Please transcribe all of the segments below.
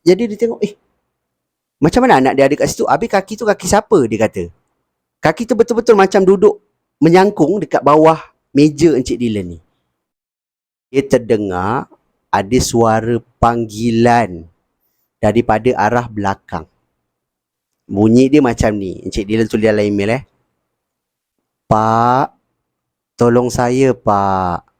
Jadi dia tengok, macam mana anak dia ada kat situ? Habis kaki tu kaki siapa, dia kata. Kaki tu betul-betul macam duduk menyangkung dekat bawah meja Encik Dylan ni. Dia terdengar ada suara panggilan daripada arah belakang. Bunyi dia macam ni. Encik Dylan tulis dalam email Pak, tolong saya Pak.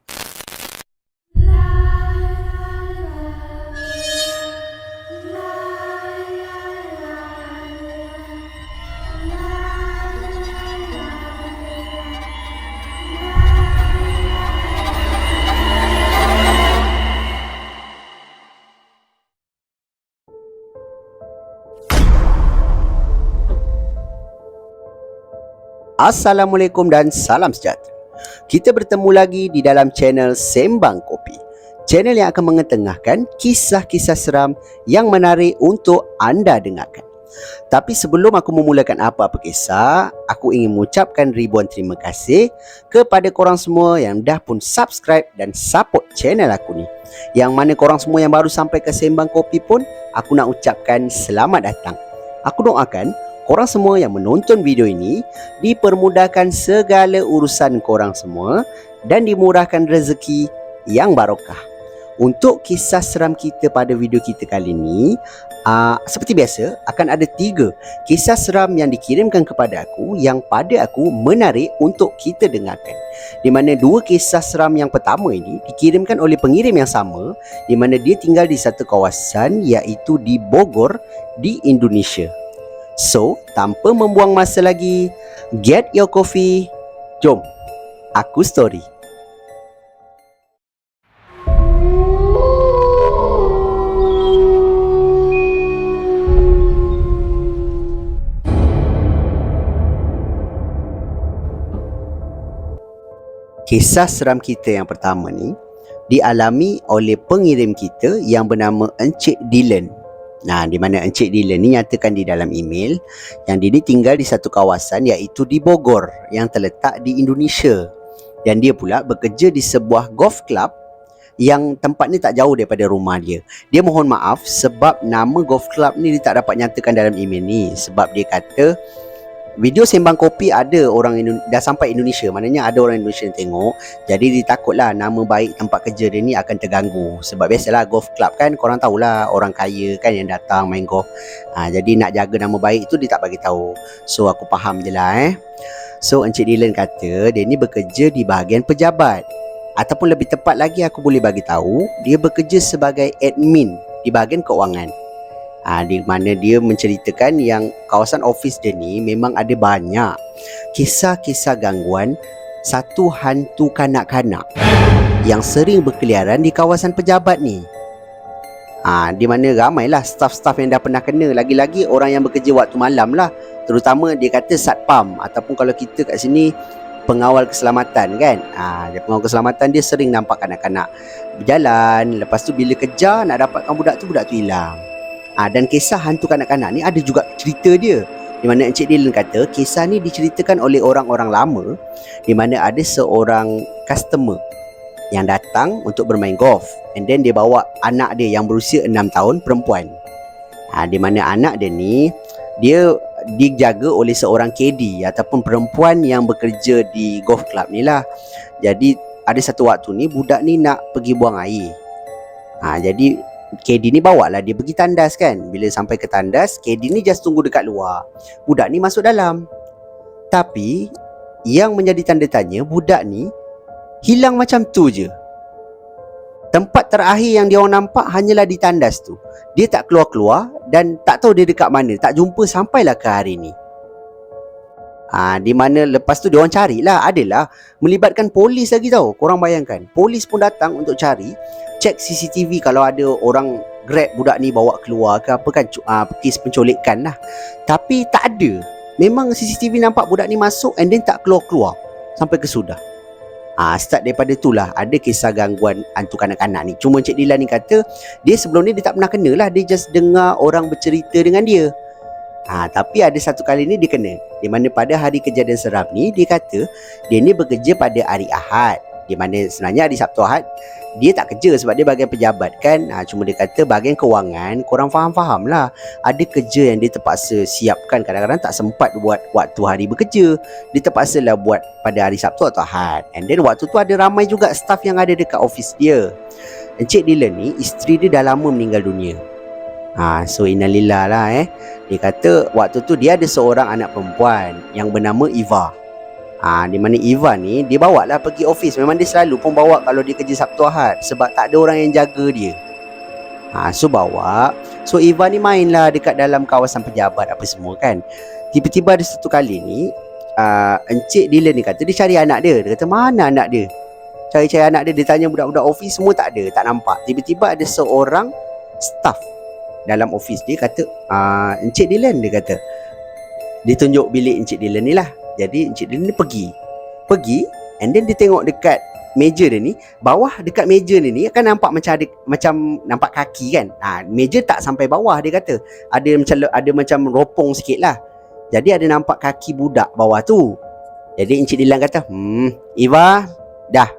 Assalamualaikum dan salam sejahtera. Kita bertemu lagi di dalam channel Sembang Kopi. Channel yang akan mengetengahkan kisah-kisah seram yang menarik untuk anda dengarkan. Tapi sebelum aku memulakan apa-apa kisah, aku ingin mengucapkan ribuan terima kasih kepada korang semua yang dah pun subscribe dan support channel aku ni. Yang mana korang semua yang baru sampai ke Sembang Kopi pun, aku nak ucapkan selamat datang. Aku doakan korang semua yang menonton video ini dipermudahkan segala urusan korang semua dan dimurahkan rezeki yang barokah. Untuk kisah seram kita pada video kita kali ini, seperti biasa akan ada 3 kisah seram yang dikirimkan kepada aku yang pada aku menarik untuk kita dengarkan. Di mana 2 kisah seram yang pertama ini dikirimkan oleh pengirim yang sama, di mana dia tinggal di satu kawasan iaitu di Bogor di Indonesia. So, tanpa membuang masa lagi, get your coffee. Jom, aku story. Kisah seram kita yang pertama ni dialami oleh pengirim kita yang bernama Encik Dylan. Di mana Encik Dylan ni nyatakan di dalam email yang dia ni tinggal di satu kawasan iaitu di Bogor yang terletak di Indonesia. Dan dia pula bekerja di sebuah golf club yang tempat ni tak jauh daripada rumah dia. Dia mohon maaf sebab nama golf club ni dia tak dapat nyatakan dalam email ni. Sebab dia kata video Sembang Kopi ada orang dah sampai Indonesia. Maknanya ada orang Indonesia yang tengok. Jadi dia takutlah nama baik tempat kerja dia ni akan terganggu. Sebab biasalah golf club kan, korang tahulah orang kaya kan yang datang main golf. Jadi nak jaga nama baik tu dia tak bagi tahu. So aku faham je lah So Encik Dylan kata dia ni bekerja di bahagian pejabat. Ataupun lebih tepat lagi aku boleh bagi tahu dia bekerja sebagai admin di bahagian keuangan. Di mana dia menceritakan yang kawasan office dia ni memang ada banyak kisah-kisah gangguan satu hantu kanak-kanak yang sering berkeliaran di kawasan pejabat ni. Di mana ramailah staff-staff yang dah pernah kena. Lagi-lagi orang yang bekerja waktu malam lah. Terutama dia kata satpam ataupun kalau kita kat sini pengawal keselamatan kan. Dia pengawal keselamatan dia sering nampak kanak-kanak berjalan. Lepas tu bila kejar nak dapatkan budak tu hilang. Dan kisah hantu kanak-kanak ni ada juga cerita dia. Di mana Encik Dylan kata kisah ni diceritakan oleh orang-orang lama, di mana ada seorang customer yang datang untuk bermain golf, and then dia bawa anak dia yang berusia 6 tahun, perempuan. Di mana anak dia ni dia dijaga oleh seorang KD ataupun perempuan yang bekerja di golf club ni lah. Jadi ada satu waktu ni budak ni nak pergi buang air. Jadi KD ni bawa lah dia pergi tandas kan. Bila sampai ke tandas, KD ni just tunggu dekat luar. Budak ni masuk dalam. Tapi yang menjadi tanda tanya, budak ni hilang macam tu je. Tempat terakhir yang dia orang nampak hanyalah di tandas tu. Dia tak keluar-keluar dan tak tahu dia dekat mana. Tak jumpa sampailah ke hari ni. Di mana lepas tu diorang carilah, adalah melibatkan polis lagi tau. Korang bayangkan, polis pun datang untuk cari, cek CCTV kalau ada orang grab budak ni bawa keluar ke apa kan, kes penculikan lah. Tapi tak ada. Memang CCTV nampak budak ni masuk and then tak keluar-keluar sampai ke sudah. Start daripada itulah ada kisah gangguan hantu kanak-kanak ni. Cuma Encik Dylan ni kata dia sebelum ni dia tak pernah kena lah. Dia just dengar orang bercerita dengan dia. Tapi ada satu kali ni dia kena. Di mana pada hari kejadian seram ni, dia kata dia ni bekerja pada hari Ahad. Di mana sebenarnya hari Sabtu Ahad dia tak kerja sebab dia bahagian pejabat kan. Cuma dia kata bahagian kewangan korang faham-faham lah. Ada kerja yang dia terpaksa siapkan, kadang-kadang tak sempat buat waktu hari bekerja. Dia terpaksa lah buat pada hari Sabtu atau Ahad. And then waktu tu ada ramai juga staff yang ada dekat office dia. Encik Dylan ni, isteri dia dah lama meninggal dunia. So innalillah lah Dia kata waktu tu dia ada seorang anak perempuan yang bernama Eva. Di mana Eva ni dia bawa lah pergi office. Memang dia selalu pun bawa kalau dia kerja Sabtu Ahad, sebab tak ada orang yang jaga dia. So bawa. So Eva ni main lah dekat dalam kawasan pejabat apa semua kan. Tiba-tiba ada satu kali ni Encik Dylan ni kata dia cari anak dia. Dia kata mana anak dia? Cari-cari anak dia. Dia tanya budak-budak office semua tak ada, tak nampak. Tiba-tiba ada seorang staff dalam office dia kata Encik Dylan, dia kata. Dia tunjuk bilik Encik Dylan ni lah. Jadi Encik Dylan ni pergi and then dia tengok dekat meja dia ni. Bawah dekat meja dia ni akan nampak macam nampak kaki kan. Meja tak sampai bawah, dia kata. Ada macam ropong sikit lah. Jadi ada nampak kaki budak bawah tu. Jadi Encik Dylan kata, Eva, dah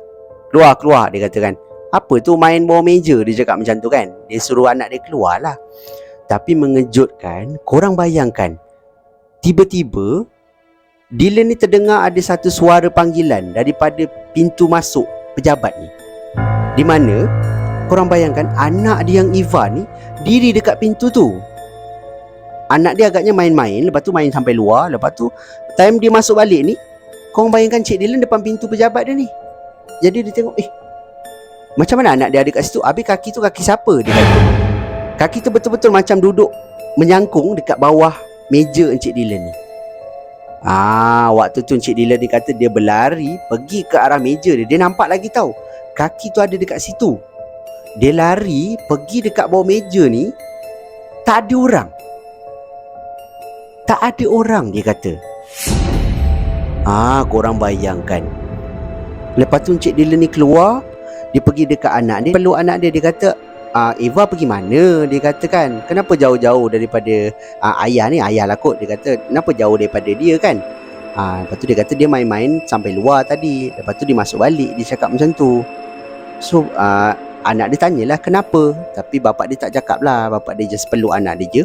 keluar, dia kata kan. Apa tu main bawah meja, dia cakap macam tu kan. Dia suruh anak dia keluar lah. Tapi mengejutkan, korang bayangkan, tiba-tiba Dylan ni terdengar ada satu suara panggilan daripada pintu masuk pejabat ni. Di mana korang bayangkan anak dia yang Eva ni diri dekat pintu tu. Anak dia agaknya main-main, lepas tu main sampai luar. Lepas tu time dia masuk balik ni, korang bayangkan Cik Dylan depan pintu pejabat dia ni. Jadi dia tengok, macam mana anak dia ada kat situ? Habis kaki tu kaki siapa? Dia kata kaki tu betul-betul macam duduk menyangkung dekat bawah meja Encik Dylan ni. Waktu tu Encik Dylan ni kata dia berlari pergi ke arah meja dia. Dia nampak lagi tahu kaki tu ada dekat situ. Dia lari pergi dekat bawah meja ni. Tak ada orang. Tak ada orang, dia kata. Korang bayangkan. Lepas tu Encik Dylan ni keluar. Dia pergi dekat anak dia, peluk anak dia. Dia kata, Eva pergi mana? Dia kata kan, kenapa jauh-jauh daripada ayah ni? Ayah lah kot. Dia kata, kenapa jauh daripada dia kan? Lepas tu dia kata dia main-main sampai luar tadi. Lepas tu dia masuk balik. Dia cakap macam tu. So anak dia tanyalah kenapa. Tapi bapak dia tak cakap lah. Bapak dia just peluk anak dia je.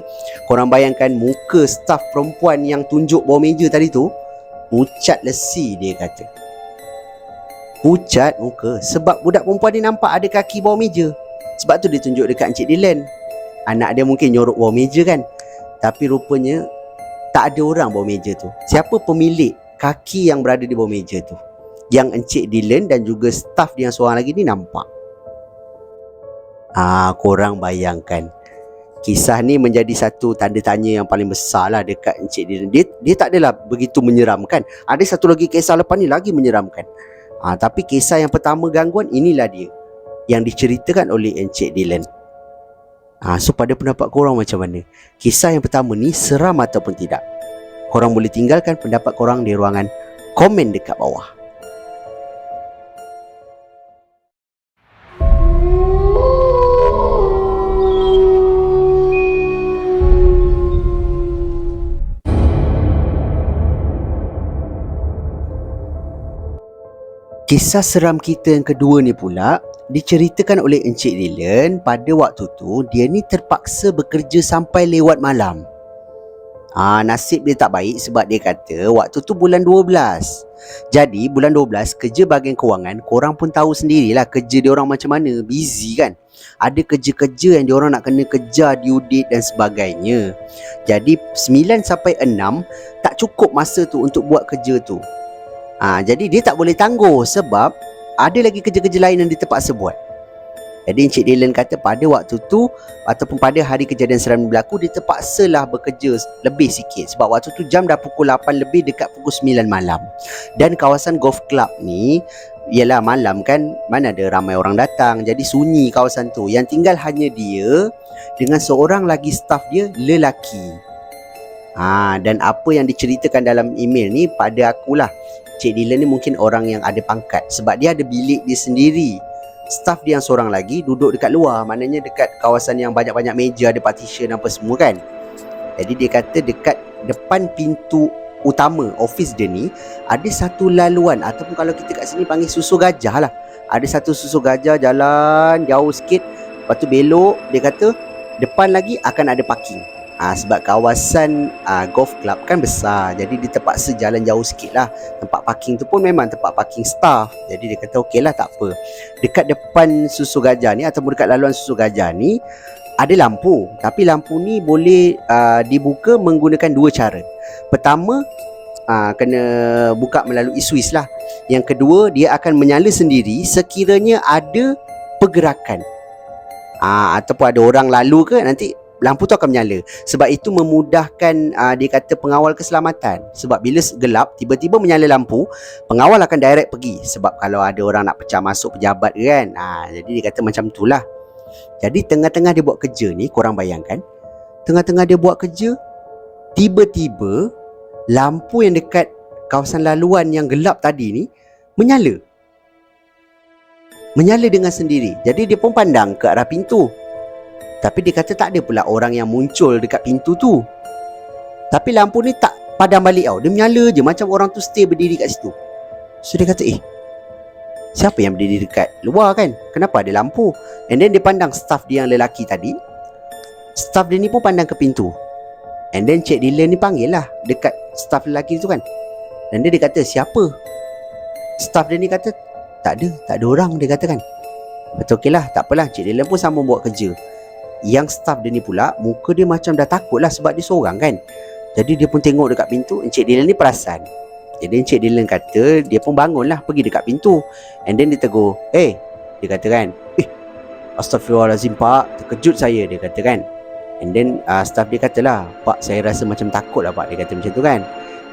Korang bayangkan muka staff perempuan yang tunjuk bawah meja tadi tu pucat lesi, dia kata. Pucat muka. Sebab budak perempuan ni nampak ada kaki bawah meja. Sebab tu dia tunjuk dekat Encik Dylan. Anak dia mungkin nyorok bawah meja kan. Tapi rupanya tak ada orang bawah meja tu. Siapa pemilik kaki yang berada di bawah meja tu? Yang Encik Dylan dan juga staff dia yang seorang lagi ni nampak. Korang bayangkan. Kisah ni menjadi satu tanda tanya yang paling besar lah dekat Encik Dylan. Dia tak adalah begitu menyeramkan. Ada satu lagi kisah lepas ni lagi menyeramkan. Tapi kisah yang pertama gangguan, inilah dia yang diceritakan oleh Encik Dylan. So pada pendapat korang macam mana? Kisah yang pertama ni seram ataupun tidak? Korang boleh tinggalkan pendapat korang di ruangan komen dekat bawah. Kisah seram kita yang kedua ni pula diceritakan oleh Encik Dylan. Pada waktu tu dia ni terpaksa bekerja sampai lewat malam. Nasib dia tak baik sebab dia kata waktu tu bulan 12. Jadi bulan 12 kerja bahagian kewangan, korang pun tahu sendirilah kerja dia orang macam mana, busy kan. Ada kerja-kerja yang dia orang nak kena kejar due date dan sebagainya. Jadi 9 sampai 6 tak cukup masa tu untuk buat kerja tu. Jadi dia tak boleh tangguh sebab ada lagi kerja-kerja lain yang dia terpaksa buat. Jadi Encik Dylan kata pada waktu tu ataupun pada hari kejadian seram berlaku, dia terpaksalah bekerja lebih sikit. Sebab waktu tu jam dah pukul 8 lebih dekat pukul 9 malam. Dan kawasan golf club ni, ialah malam kan, mana ada ramai orang datang. Jadi sunyi kawasan tu. Yang tinggal hanya dia dengan seorang lagi staff dia lelaki. Dan apa yang diceritakan dalam email ni pada akulah, Cik Dylan ni mungkin orang yang ada pangkat. Sebab dia ada bilik dia sendiri. Staff dia yang seorang lagi duduk dekat luar. Maknanya dekat kawasan yang banyak-banyak meja, ada partition apa semua kan. Jadi dia kata dekat depan pintu utama office dia ni ada satu laluan, ataupun kalau kita kat sini panggil susu gajah lah. Ada satu susu gajah jalan jauh sikit, lepas tu belok. Dia kata depan lagi akan ada parking. Sebab kawasan golf club kan besar, jadi dia terpaksa jalan jauh sikit lah. Tempat parking tu pun memang tempat parking staff. Jadi dia kata okey lah, tak apa. Dekat depan susu gajah ni, ataupun dekat laluan susu gajah ni, ada lampu. Tapi lampu ni boleh dibuka menggunakan dua cara. Pertama, kena buka melalui suis lah. Yang kedua, dia akan menyala sendiri sekiranya ada pergerakan, ataupun ada orang lalu ke, nanti lampu tu akan menyala. Sebab itu memudahkan dia kata pengawal keselamatan. Sebab bila gelap tiba-tiba menyala lampu, pengawal akan direct pergi. Sebab kalau ada orang nak pecah masuk pejabat kan, jadi dia kata macam itulah. Jadi tengah-tengah dia buat kerja ni, korang bayangkan, tengah-tengah dia buat kerja, tiba-tiba lampu yang dekat kawasan laluan yang gelap tadi ni menyala. Menyala dengan sendiri. Jadi dia pun pandang ke arah pintu. Tapi dia kata tak ada pula orang yang muncul dekat pintu tu. Tapi lampu ni tak padam balik tau. Dia menyala je macam orang tu stay berdiri kat situ. So dia kata siapa yang berdiri dekat luar kan? Kenapa ada lampu? And then dia pandang staff dia yang lelaki tadi. Staff dia ni pun pandang ke pintu. And then Cik Dylan ni panggil lah dekat staff lelaki tu kan. Dan dia kata siapa? Staff dia ni kata tak ada orang, dia kata kan. Betul, okey lah, tak apalah. Cik Dylan pun sambung buat kerja. Yang staff dia ni pula, muka dia macam dah takut lah sebab dia seorang kan. Jadi dia pun tengok dekat pintu. Encik Dylan ni perasan. Jadi Encik Dylan kata dia pun bangun lah, pergi dekat pintu. And then dia tegur, dia kata kan, Astaghfirullahalazim pak, terkejut saya, dia kata kan. And then staff dia kata lah, pak saya rasa macam takut lah pak, dia kata macam tu kan.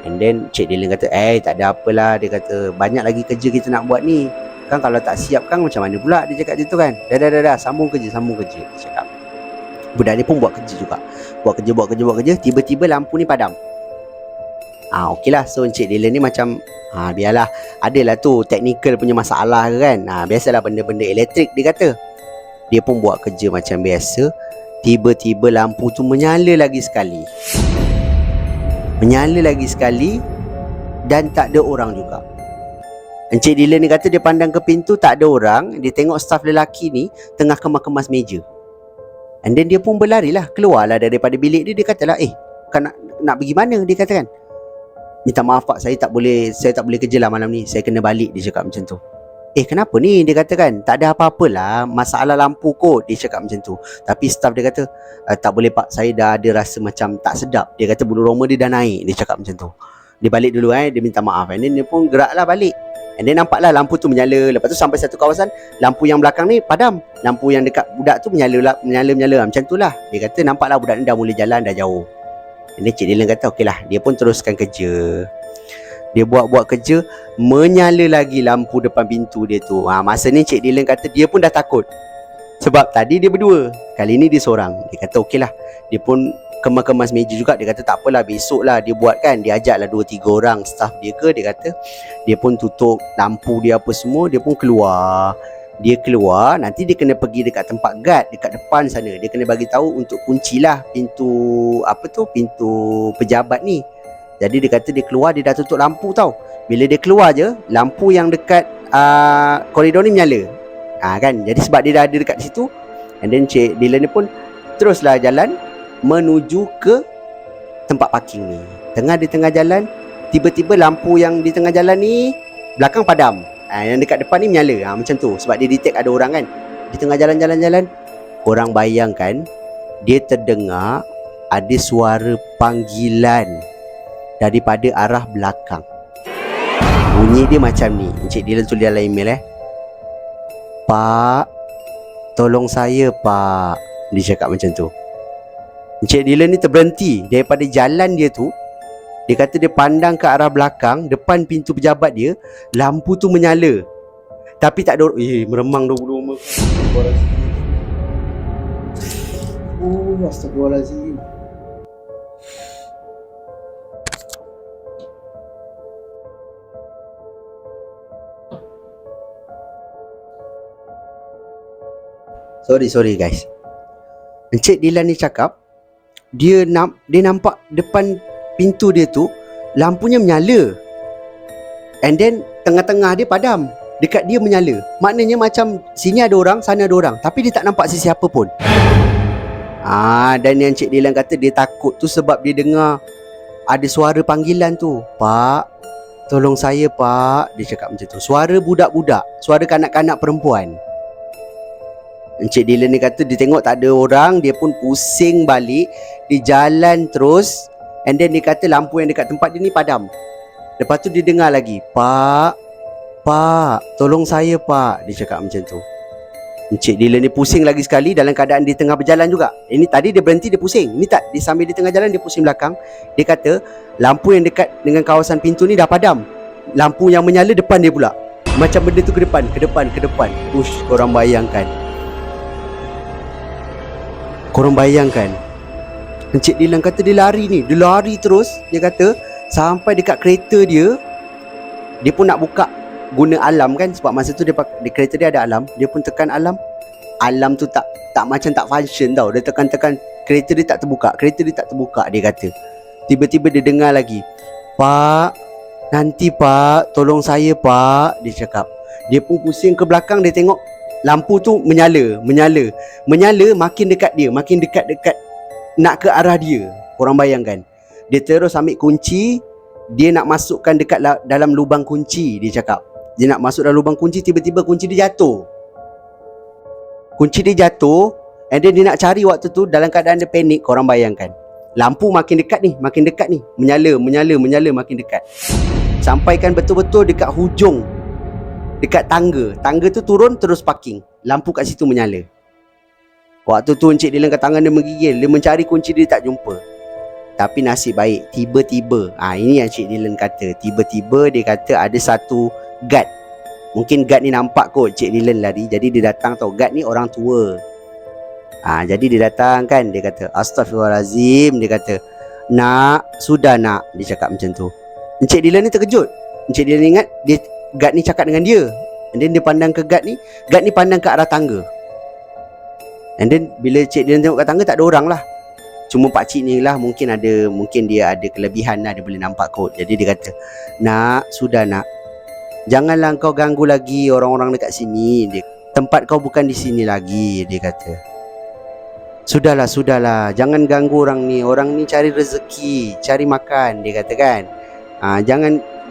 And then Encik Dylan kata, tak ada apalah, dia kata banyak lagi kerja kita nak buat ni. Kan kalau tak siap kan macam mana pula, dia cakap macam tu kan. Dah, sambung kerja, dia cakap. Budak dia pun buat kerja juga. Buat kerja. Tiba-tiba lampu ni padam. Okey lah. So Encik Dylan ni macam biarlah, adalah tu technical punya masalah kan. Biasalah benda-benda elektrik, dia kata. Dia pun buat kerja macam biasa. Tiba-tiba lampu tu menyala lagi sekali. Dan tak ada orang juga. Encik Dylan ni kata dia pandang ke pintu, tak ada orang. Dia tengok staff lelaki ni tengah kemas-kemas meja. And then dia pun berlari lah, keluarlah daripada bilik dia. Dia katalah, kan nak pergi mana? Dia kata kan, minta maaf pak, saya tak boleh kerja lah malam ni, saya kena balik, dia cakap macam tu. Kenapa ni? Dia kata kan, tak ada apa-apalah, masalah lampu kot, dia cakap macam tu. Tapi staff dia kata, tak boleh pak, saya dah ada rasa macam tak sedap. Dia kata bulu roma dia dah naik, dia cakap macam tu. Dia balik dulu dia minta maaf. And then dia pun geraklah balik. And then nampaklah lampu tu menyala. Lepas tu sampai satu kawasan, lampu yang belakang ni padam. Lampu yang dekat budak tu menyala. Macam tu lah. Dia kata nampaklah budak ni dah mula jalan, dah jauh. And then Cik Dylan kata okey lah. Dia pun teruskan kerja. Dia buat kerja. Menyala lagi lampu depan pintu dia tu. Masa ni Cik Dylan kata dia pun dah takut. Sebab tadi dia berdua, kali ni dia seorang. Dia kata okey lah. Dia pun kemas-kemas meja juga. Dia kata tak apalah, besok lah dia buat kan. Dia ajaklah 2-3 orang staff dia ke. Dia kata dia pun tutup lampu dia apa semua. Dia pun keluar. Nanti dia kena pergi dekat tempat guard dekat depan sana. Dia kena bagi tahu untuk kuncilah pintu pintu pejabat ni. Jadi dia kata dia keluar, dia dah tutup lampu tau. Bila dia keluar je, lampu yang dekat koridor ni menyala. Kan. Jadi sebab dia dah ada dekat situ. And then Cik Dylan ni pun teruslah jalan menuju ke tempat parking ni. Di tengah jalan, tiba-tiba lampu yang di tengah jalan ni belakang padam. Yang dekat depan ni menyala. Macam tu. Sebab dia detect ada orang kan. Di tengah jalan-jalan, korang bayangkan, dia terdengar ada suara panggilan daripada arah belakang. Bunyi dia macam ni. Encik Dylan tulis dalam email Pak, tolong saya pak, dia cakap macam tu. Encik Dylan ni terberhenti daripada jalan dia tu. Dia kata dia pandang ke arah belakang, depan pintu pejabat dia, lampu tu menyala. Tapi tak ada meremang dah bulu roma. Astagfirullahalazim. Sorry guys. Encik Dylan ni cakap dia nampak depan pintu dia tu lampunya menyala. And then tengah-tengah dia padam, dekat dia menyala. Maknanya macam sini ada orang, sana ada orang, tapi dia tak nampak sesiapa pun. Dan yang Cik Dylan kata dia takut tu sebab dia dengar ada suara panggilan tu. Pak, tolong saya pak, dia cakap macam tu. Suara budak-budak, suara kanak-kanak perempuan. Encik Dylan ni kata dia tengok tak ada orang, dia pun pusing balik, dia jalan terus. And then dia kata lampu yang dekat tempat dia ni padam. Lepas tu dia dengar lagi, Pak, tolong saya pak, dia cakap macam tu. Encik Dylan ni pusing lagi sekali dalam keadaan dia tengah berjalan juga. Ini tadi dia berhenti, dia pusing. Ini tak, dia sambil dia tengah jalan dia pusing belakang. Dia kata lampu yang dekat dengan kawasan pintu ni dah padam, lampu yang menyala depan dia pula. Macam benda tu ke depan. Ush, korang bayangkan. Encik Dylan kata dia lari terus. Dia kata sampai dekat kereta dia. Dia pun nak buka guna alarm kan, sebab masa tu di kereta dia ada alarm. Dia pun tekan alarm. Alarm tu tak macam tak function tau. Dia tekan kereta dia tak terbuka. Dia kata tiba-tiba dia dengar lagi, Pak, nanti pak, tolong saya pak, dia cakap. Dia pun pusing ke belakang, dia tengok lampu tu menyala, makin dekat dia, makin dekat nak ke arah dia. Korang bayangkan. Dia terus ambil kunci, dia nak masukkan dekat dalam lubang kunci. Dia cakap dia nak masuk dalam lubang kunci, tiba-tiba kunci dia jatuh. And then dia nak cari waktu tu dalam keadaan dia panik. Korang bayangkan, lampu makin dekat ni, menyala makin dekat. Sampaikan betul-betul dekat hujung, dekat tangga tu turun terus parking, lampu kat situ menyala. Waktu tu Encik Dylan kat tangan dia menggigil. Dia mencari kunci, dia tak jumpa. Tapi nasib baik, tiba-tiba, ini yang Encik Dylan kata, tiba-tiba dia kata ada satu guard. Mungkin guard ni nampak kot Encik Dylan lari, jadi dia datang tau. Guard ni orang tua. Jadi dia datang kan, dia kata Astaghfirullahalazim, dia kata, nak, sudah nak, dia cakap macam tu. Encik Dylan ni terkejut. Encik Dylan ingat dia, guard ni cakap dengan dia. And then dia pandang ke guard ni pandang ke arah tangga. And then bila Cik Dylan tengok kat tangga, tak ada orang lah. Cuma pakcik ni lah, mungkin dia ada kelebihan lah, dia boleh nampak kot. Jadi dia kata, nak, sudah nak, janganlah kau ganggu lagi orang-orang dekat sini. Tempat kau bukan di sini lagi, dia kata. Sudahlah, jangan ganggu orang ni cari rezeki, cari makan, dia kata kan.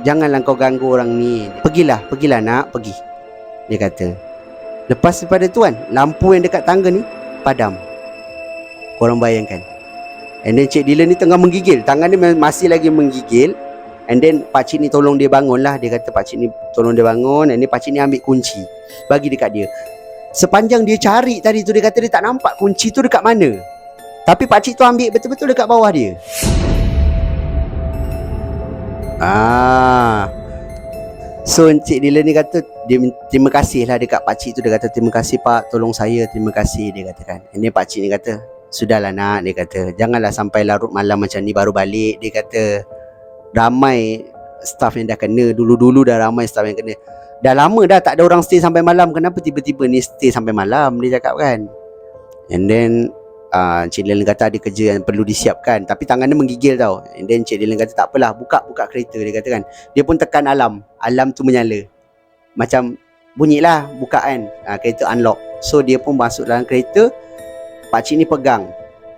Janganlah kau ganggu orang ni. Pergilah nak, pergi, dia kata. Lepas daripada tu kan, lampu yang dekat tangga ni padam. Korang bayangkan. And then Cik Dylan ni tengah menggigil, tangan dia masih lagi menggigil. And then pakcik ni tolong dia bangun lah. Dia kata pakcik ni tolong dia bangun. And then pakcik ni ambil kunci, bagi dekat dia. Sepanjang dia cari tadi tu, dia kata dia tak nampak kunci tu dekat mana. Tapi pakcik tu ambil betul-betul dekat bawah dia. So Encik Dylan ni kata dia terima kasih lah dekat pakcik tu. Dia kata terima kasih pak, tolong saya, terima kasih, dia katakan. Ini pakcik ni kata sudahlah nak, dia kata janganlah sampai larut malam macam ni baru balik. Dia kata ramai staff yang dah kena, dulu-dulu dah ramai staff yang kena. Dah lama dah tak ada orang stay sampai malam, kenapa tiba-tiba ni stay sampai malam, dia cakap kan. And then Encik Dylan kata ada kerja yang perlu disiapkan, tapi tangan dia menggigil tau. And then Encik Dylan kata tak apalah, buka kereta, dia kata kan. Dia pun tekan alarm tu menyala, macam bunyilah bukaan, kereta unlock. So dia pun masuk dalam kereta. Pakcik ni pegang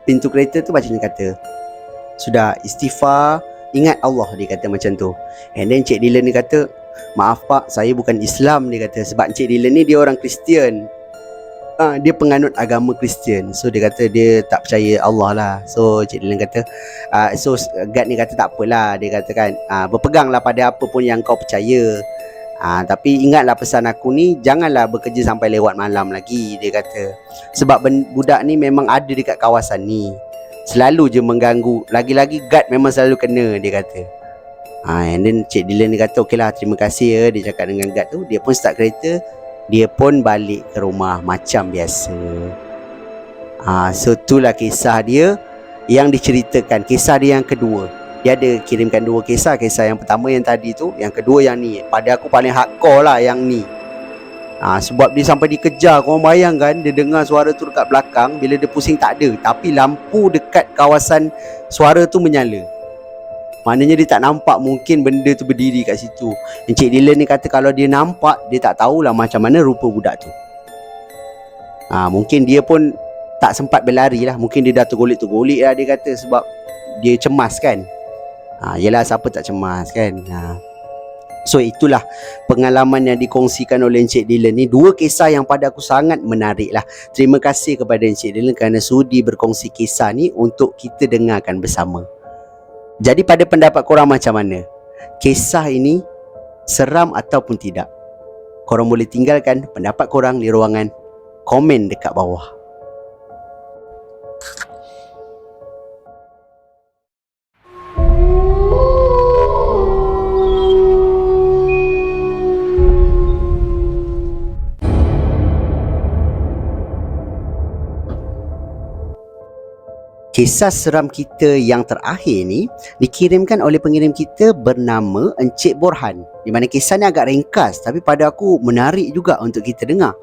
pintu kereta tu. Pakcik ni kata sudah, istighfar, ingat Allah, dia kata macam tu. And then Encik Dylan ni kata maaf pak, saya bukan Islam, dia kata. Sebab Encik Dylan ni dia orang Kristian. Dia penganut agama Kristian. So dia kata dia tak percaya Allah lah. So Cik Dylan kata so guard ni kata tak apalah, dia kata kan, berpeganglah pada apa pun yang kau percaya. Tapi ingatlah pesan aku ni, janganlah bekerja sampai lewat malam lagi, dia kata. Sebab budak ni memang ada dekat kawasan ni, selalu je mengganggu. Lagi-lagi guard memang selalu kena, dia kata. And then Cik Dylan ni kata okeylah, terima kasih ya, dia cakap dengan guard tu. Dia pun start kereta, dia pun balik ke rumah macam biasa. So itulah kisah dia yang diceritakan. Kisah dia yang kedua, dia ada kirimkan dua kisah. Kisah yang pertama yang tadi tu, yang kedua yang ni. Pada aku paling hardcore lah yang ni. Sebab dia sampai dikejar. Korang bayangkan, dia dengar suara tu dekat belakang. Bila dia pusing tak ada, tapi lampu dekat kawasan suara tu menyala. Maknanya dia tak nampak mungkin benda tu berdiri kat situ. Encik Dylan ni kata kalau dia nampak, dia tak tahulah macam mana rupa budak tu. Mungkin dia pun tak sempat berlari lah. Mungkin dia dah tergolek-tergolek lah, dia kata, sebab dia cemas kan. Yelah, siapa tak cemas kan. So itulah pengalaman yang dikongsikan oleh Encik Dylan ni. Dua kisah yang pada aku sangat menarik lah. Terima kasih kepada Encik Dylan kerana sudi berkongsi kisah ni untuk kita dengarkan bersama. Jadi pada pendapat korang macam mana? Kisah ini seram ataupun tidak? Korang boleh tinggalkan pendapat korang di ruangan komen dekat bawah. Kisah seram kita yang terakhir ni dikirimkan oleh pengirim kita bernama Encik Borhan. Di mana kisah ni agak ringkas tapi pada aku menarik juga untuk kita dengar.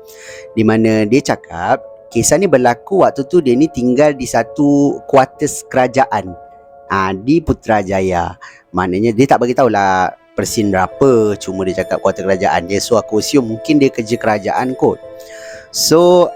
Di mana dia cakap kisah ni berlaku waktu tu dia ni tinggal di satu kuartus kerajaan di Putrajaya. Maknanya dia tak bagi tahulah persen berapa, cuma dia cakap kuartus kerajaan je. So aku assume mungkin dia kerja kerajaan kot. So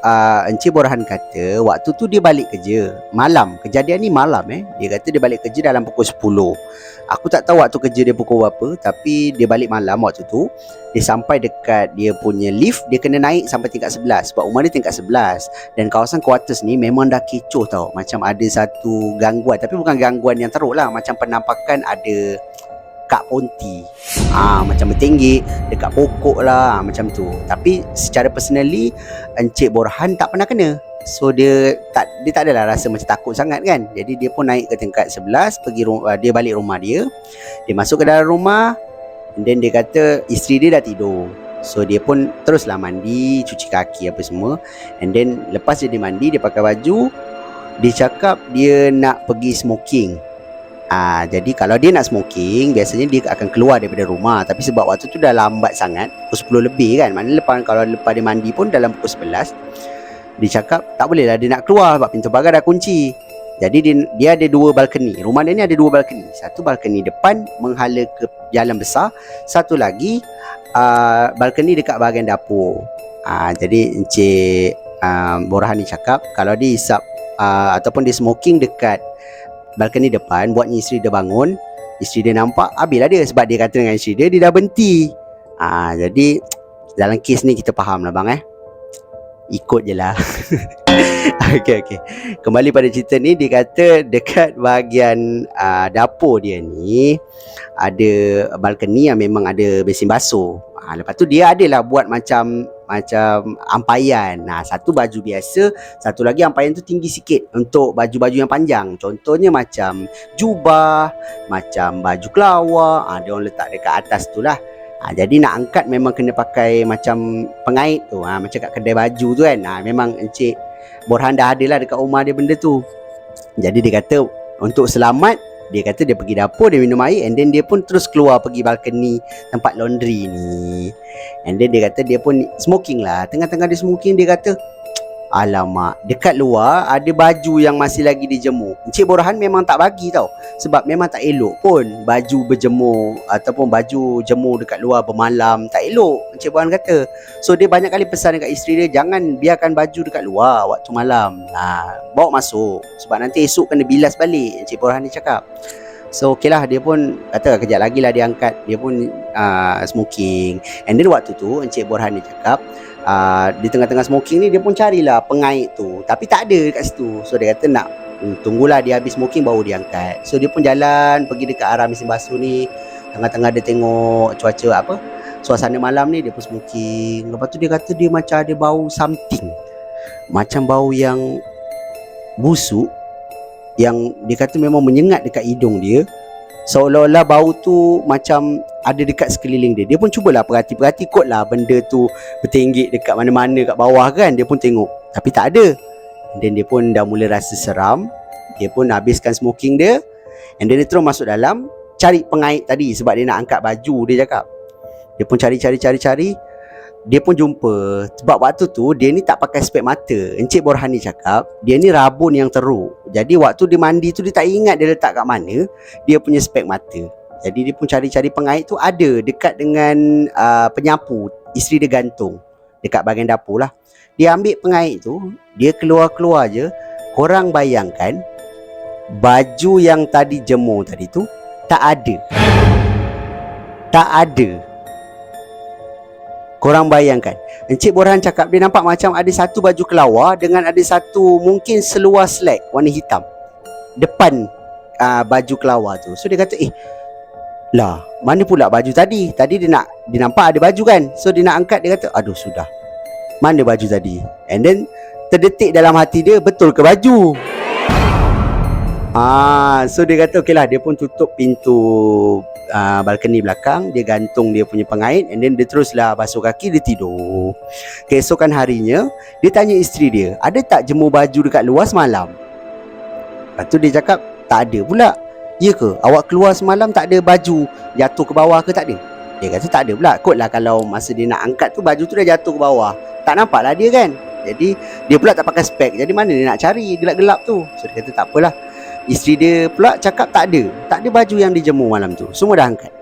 Encik Borhan kata waktu tu dia balik kerja malam. Kejadian ni malam Dia kata dia balik kerja dalam pukul 10. Aku tak tahu waktu kerja dia pukul berapa, tapi dia balik malam waktu tu. Dia sampai dekat dia punya lift, dia kena naik sampai tingkat 11 sebab rumah dia tingkat 11. Dan kawasan kuartus ni memang dah kecoh tau. Macam ada satu gangguan, tapi bukan gangguan yang teruk lah. Macam penampakan ada Kak Ponti macam bertenggek dekat pokok lah, macam tu. Tapi secara personally Encik Borhan tak pernah kena. So dia tak adalah rasa macam takut sangat kan. Jadi dia pun naik ke tingkat 11, dia balik rumah dia. Dia masuk ke dalam rumah, and then dia kata isteri dia dah tidur. So dia pun teruslah mandi, cuci kaki apa semua. And then lepas dia mandi, dia pakai baju. Dia cakap dia nak pergi smoking. Jadi kalau dia nak smoking, biasanya dia akan keluar daripada rumah. Tapi sebab waktu tu dah lambat sangat, pukul 10 lebih kan. Maknanya kalau lepas dia mandi pun dalam pukul 11. Dia cakap tak boleh lah dia nak keluar sebab pintu pagar dah kunci. Jadi dia ada dua balkoni. Rumah dia ni ada dua balkoni. Satu balkoni depan menghala ke jalan besar. Satu lagi balkoni dekat bahagian dapur. Jadi Encik Borhan ni cakap kalau dia hisap ataupun dia smoking dekat balkoni depan, buatnya isteri dia bangun. Isteri dia nampak, habislah dia. Sebab dia kata dengan isteri dia dah berhenti. Jadi dalam kes ni kita faham lah bang ikut je lah. Okay. Kembali pada cerita ni, dia kata dekat bahagian dapur dia ni ada balkoni yang memang ada besin basuh. Lepas tu dia adalah buat macam ampaian. Satu baju biasa, satu lagi ampaian tu tinggi sikit untuk baju-baju yang panjang. Contohnya macam jubah, macam baju kelawar, dia orang letak dekat atas tu lah. Jadi nak angkat memang kena pakai macam pengait tu, macam kat kedai baju tu kan. Memang Encik Borhan dah ada lah dekat rumah dia benda tu. Jadi dia kata untuk selamat, dia kata dia pergi dapur, dia minum air, and then dia pun terus keluar pergi balkoni tempat laundry ni. And then dia kata dia pun smoking lah. Tengah-tengah dia smoking, dia kata alamak, dekat luar ada baju yang masih lagi dijemur. Encik Borhan memang tak bagi tau, sebab memang tak elok pun baju berjemur ataupun baju jemur dekat luar bermalam, tak elok Encik Borhan kata. So dia banyak kali pesan dekat isteri dia, jangan biarkan baju dekat luar waktu malam, bawa masuk sebab nanti esok kena bilas balik, Encik Borhan ni cakap. So okey lah, dia pun kata kejap lagi lah dia angkat. Dia pun smoking. And then waktu tu Encik Borhan ni cakap di tengah-tengah smoking ni dia pun carilah pengait tu, tapi tak ada dekat situ. So dia kata nak tunggulah dia habis smoking baru dia angkat. So dia pun jalan pergi dekat arah mesin basuh ni. Tengah-tengah dia tengok cuaca suasana malam ni, dia pun smoking. Lepas tu dia kata dia macam ada bau something, macam bau yang busuk, yang dia kata memang menyengat dekat hidung dia. Seolah-olah bau tu macam ada dekat sekeliling dia. Dia pun cubalah perhati kot lah benda tu bertenggek dekat mana-mana kat bawah kan. Dia pun tengok, tapi tak ada. Dan dia pun dah mula rasa seram. Dia pun habiskan smoking dia, and then dia terus masuk dalam cari pengait tadi sebab dia nak angkat baju, dia cakap. Dia pun cari. dia pun jumpa. Sebab waktu tu dia ni tak pakai spek mata. Encik Borhan ni cakap dia ni rabun yang teruk. Jadi waktu dia mandi tu dia tak ingat dia letak kat mana dia punya spek mata. Jadi dia pun cari-cari pengait tu ada dekat dengan penyapu. Isteri dia gantung dekat bahagian dapur lah. Dia ambil pengait tu, dia keluar-keluar je. Korang bayangkan baju yang tadi jemur tadi tu tak ada. Tak ada. Korang bayangkan, Encik Borhan cakap dia nampak macam ada satu baju kelawar dengan ada satu mungkin seluar slack warna hitam depan baju kelawar tu. So dia kata, lah, mana pula baju tadi? Tadi dia nampak ada baju kan. So dia nak angkat, dia kata, aduh sudah, mana baju tadi? And then terdetik dalam hati dia, betul ke baju? So dia kata okey lah, dia pun tutup pintu balkoni belakang, dia gantung dia punya pengait, and then dia teruslah basuh kaki, dia tidur. Keesokan harinya dia tanya isteri dia, ada tak jemur baju dekat luar semalam? Lepas tu dia cakap tak ada pula. Ya ke? Awak keluar semalam tak ada baju jatuh ke bawah ke? Tak ada. Dia kata tak ada pula. Kotlah kalau masa dia nak angkat tu baju tu dah jatuh ke bawah, tak nampak lah dia kan. Jadi dia pula tak pakai spek, jadi mana dia nak cari gelap-gelap tu? So dia kata tak apalah. Isteri dia pula cakap tak ada baju yang dijemur malam tu, semua dah angkat.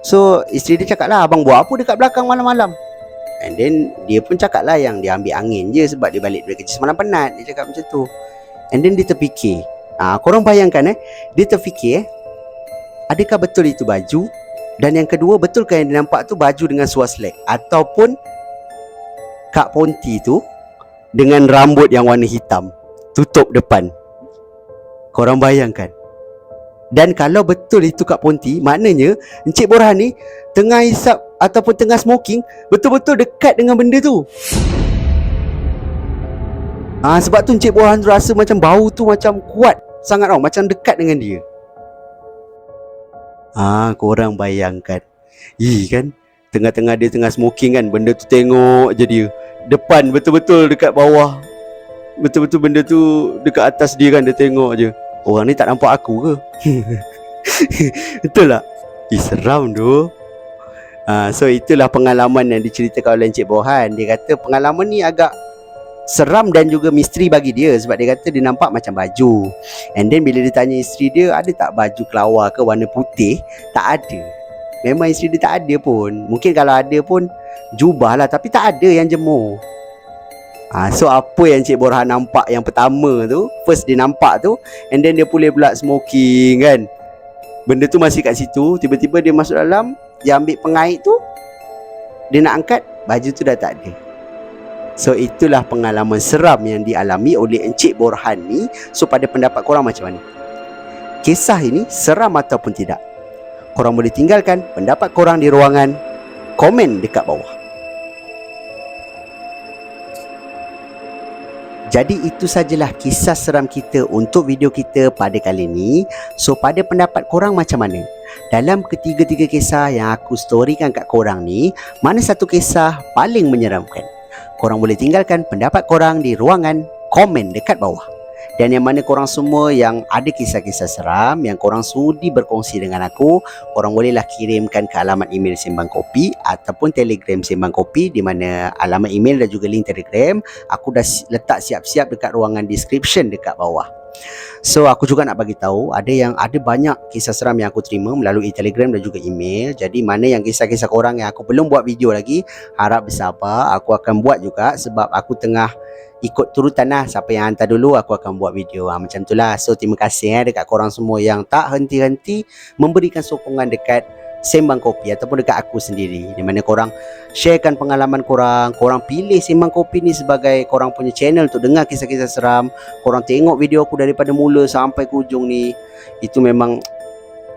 So isteri dia cakap lah, abang buat apa dekat belakang malam-malam? And then dia pun cakap lah yang dia ambil angin je sebab dia balik dari kerja semalam penat. Dia cakap macam tu. And then dia terfikir, korang bayangkan dia terfikir, adakah betul itu baju? Dan yang kedua, betulkah yang dia nampak tu baju dengan seluar slack ataupun Kak Ponti tu dengan rambut yang warna hitam tutup depan? Korang bayangkan. Dan kalau betul itu Kak Ponti, maknanya Encik Borhan ni tengah hisap ataupun tengah smoking betul-betul dekat dengan benda tu. Sebab tu Encik Borhan tu rasa macam bau tu macam kuat sangat tau, macam dekat dengan dia. Korang bayangkan. Kan, tengah-tengah dia tengah smoking kan, benda tu tengok je dia. Depan betul-betul dekat bawah. Betul-betul benda tu dekat atas dia kan, dia tengok je. Orang ni tak nampak aku ke? Betul tak? Seram tu. So itulah pengalaman yang diceritakan oleh Encik Borhan. Dia kata pengalaman ni agak seram dan juga misteri bagi dia. Sebab dia kata dia nampak macam baju. And then bila dia tanya isteri dia, ada tak baju kelawar ke warna putih? Tak ada. Memang isteri dia tak ada pun. Mungkin kalau ada pun jubah lah, tapi tak ada yang jemur. So apa yang Encik Borhan nampak yang pertama tu, first dia nampak tu, and then dia pula smoking kan, benda tu masih kat situ. Tiba-tiba dia masuk dalam, dia ambil pengait tu, dia nak angkat, baju tu dah tak ada. So itulah pengalaman seram yang dialami oleh Encik Borhan ni. So pada pendapat korang macam mana? Kisah ini seram ataupun tidak? Korang boleh tinggalkan pendapat korang di ruangan komen dekat bawah. Jadi itu sajalah kisah seram kita untuk video kita pada kali ini. So pada pendapat korang macam mana? Dalam ketiga-tiga kisah yang aku storykan kat korang ni, mana satu kisah paling menyeramkan? Korang boleh tinggalkan pendapat korang di ruangan komen dekat bawah. Dan yang mana korang semua yang ada kisah-kisah seram yang korang sudi berkongsi dengan aku, korang bolehlah kirimkan ke alamat email Sembang Kopi ataupun Telegram Sembang Kopi, di mana alamat email dan juga link Telegram aku dah letak siap-siap dekat ruangan description dekat bawah. So aku juga nak bagi tahu ada banyak kisah seram yang aku terima melalui Telegram dan juga email. Jadi mana yang kisah-kisah korang yang aku belum buat video lagi, harap bersabar, aku akan buat juga sebab aku tengah ikut turutan lah. Siapa yang hantar dulu aku akan buat video macam tu lah. So terima kasih dekat korang semua yang tak henti-henti memberikan sokongan dekat Sembang Kopi ataupun dekat aku sendiri, di mana korang sharekan pengalaman korang. Korang pilih Sembang Kopi ni sebagai korang punya channel untuk dengar kisah-kisah seram. Korang tengok video aku daripada mula sampai ke ujung ni. Itu memang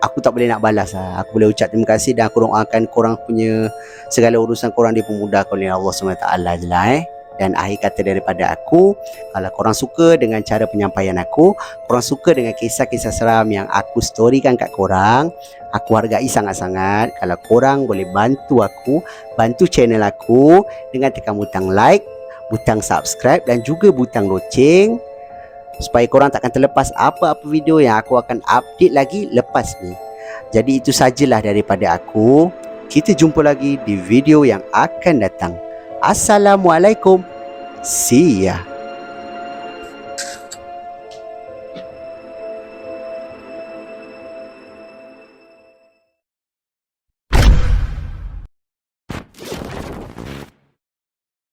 aku tak boleh nak balas lah. Aku boleh ucap terima kasih dan aku doakan korang punya segala urusan korang dipermudahkan oleh Allah SWT je lah. Dan akhir kata daripada aku, kalau korang suka dengan cara penyampaian aku, korang suka dengan kisah-kisah seram yang aku storykan kat korang, aku hargai sangat-sangat kalau korang boleh bantu aku, bantu channel aku dengan tekan butang like, butang subscribe dan juga butang loceng, supaya korang takkan terlepas apa-apa video yang aku akan update lagi lepas ni. Jadi itu sajalah daripada aku. Kita jumpa lagi di video yang akan datang. Assalamualaikum. See ya.